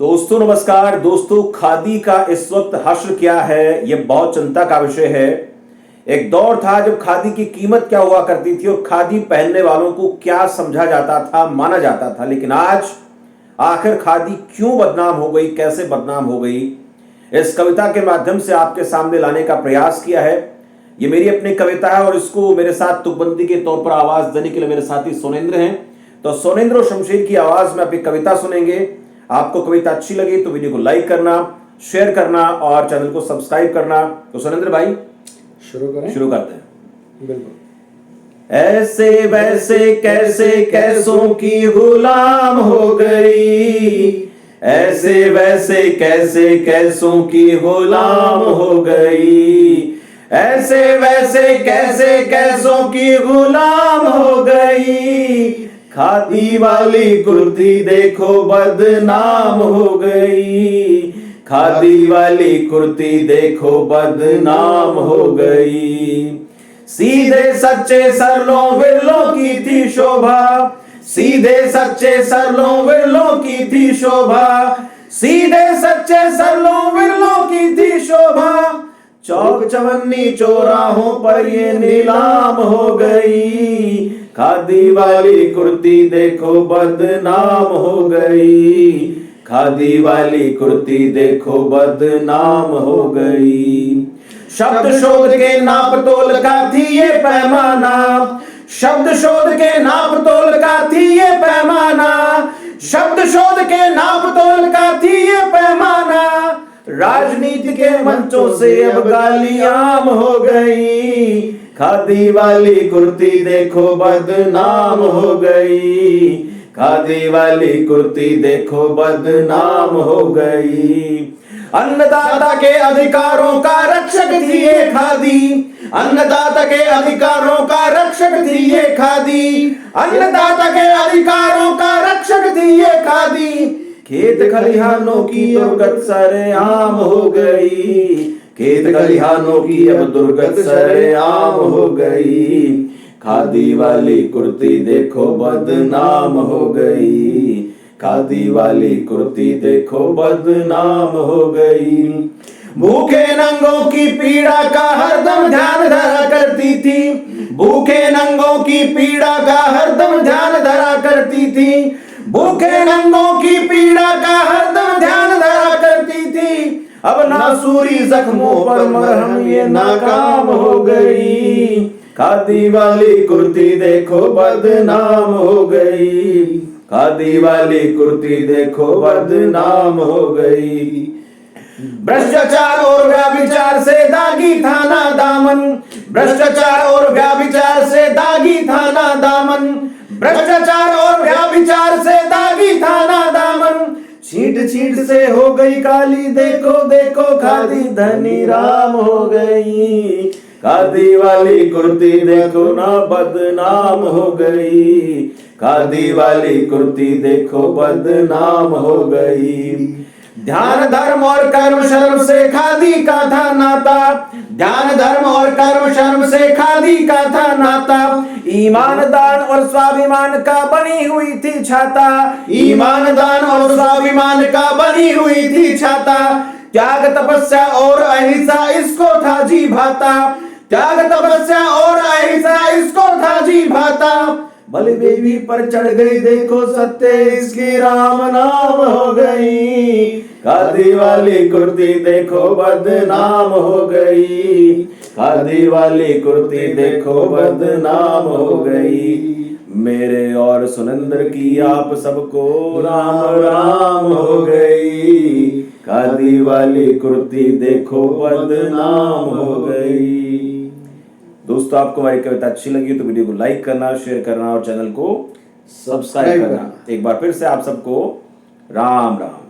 दोस्तों नमस्कार। दोस्तों, खादी का इस वक्त हश्र क्या है, यह बहुत चिंता का विषय है। एक दौर था जब खादी की कीमत क्या हुआ करती थी और खादी पहनने वालों को क्या समझा जाता था, माना जाता था। लेकिन आज आखिर खादी क्यों बदनाम हो गई, कैसे बदनाम हो गई, इस कविता के माध्यम से आपके सामने लाने का प्रयास किया है। ये मेरी अपनी कविता है और इसको मेरे साथ तुकबंदी के तौर पर आवाज देने के लिए मेरे साथी सोनेंद्र हैं। तो सोनेंद्र और शमशेर की आवाज में आपकी कविता सुनेंगे। आपको कविता अच्छी लगी तो वीडियो को लाइक करना, शेयर करना और चैनल को सब्सक्राइब करना। तो सोनेंद्र भाई शुरू करते हैं। बिल्कुल। ऐसे वैसे कैसे कैसों की गुलाम हो गई, ऐसे वैसे कैसे कैसों की गुलाम हो गई, ऐसे वैसे कैसे कैसों की गुलाम हो गई। खादी वाली कुर्ती देखो बदनाम हो गई, खादी वाली कुर्ती देखो बदनाम हो गई। सीधे सच्चे सरलों विरलों की थी शोभा, सीधे सच्चे सरलों विरलों की थी शोभा, सीधे सच्चे सरलों विरलों की थी शोभा। चौक चवन्नी चौराहों पर ये नीलाम हो गई, खादी वाली कुर्ती देखो बदनाम हो गई, खादी वाली कुर्ती देखो बदनाम हो गई। शब्द शोध के नाप तोल का थी ये पैमाना, शब्द शोध के नाप तोल का थी ये पैमाना, शब्द शोध के नाप तोल का थी ये पैमाना। राजनीति के मंचों से अब गाली आम हो गई, खादी वाली कुर्ती देखो बदनाम हो गई, खादी वाली कुर्ती देखो बदनाम हो गई। अन्नदाता के अधिकारों का रक्षक थी ये खादी, अन्नदाता के अधिकारों का रक्षक थी ये खादी, अन्नदाता के अधिकारों का रक्षक थी ये खादी। खेत खलिहानों की दुर्गत सरेआम हो गई, खेत खलिहानों की अब दुर्गत सरेआम हो गई। खादी वाली कुर्ती देखो बदनाम हो गई, खादी वाली कुर्ती देखो बदनाम हो गई। भूखे नंगों की पीड़ा का हरदम ध्यान धरा करती थी, भूखे नंगों की पीड़ा का हरदम ध्यान धरा करती थी, भूखे नंगों की पीड़ा का हरदम ध्यान धरा करती थी। अब नासूरी जख्मों पर मरहम ये नाकाम हो गई, खादी वाली कुर्ती देखो बदनाम हो गई, खादी वाली कुर्ती देखो बदनाम हो गई। भ्रष्टाचार और व्यभिचार से दागी थाना दामन, भ्रष्टाचार और व्यभिचार से दागी थाना दामन, भ्रष्टाचार और व्यभिचार से दागी थाना दामन। छींट छींट से हो गई काली देखो देखो, खादी धनी राम हो गई, खादी वाली कुर्ती देखो ना बदनाम हो गई, खादी वाली कुर्ती देखो बदनाम हो गई। ध्यान धर्म और कर्म शर्म से खादी का था नाता, ध्यान धर्म और कर्म शर्म से खादी का था नाता। ईमान दान और स्वाभिमान का बनी हुई थी छाता, ईमान दान और स्वाभिमान का बनी हुई थी छाता। त्याग तपस्या और अहिंसा इसको था जी भाता, त्याग तपस्या और अहिंसा इसको था जी भाता। बलदेवी पर चढ़ गई देखो सत्य इसकी राम नाम हो गई, खादी वाली कुर्ती देखो बदनाम हो गई, खादी वाली कुर्ती देखो बदनाम हो गई। मेरे और सुनेंद्र की आप सबको राम राम हो गई, खादी वाली कुर्ती देखो बदनाम हो गई। दोस्तों, आपको हमारी कविता अच्छी लगी तो वीडियो को लाइक करना, शेयर करना और चैनल को सब्सक्राइब करना। एक बार फिर से आप सबको राम राम।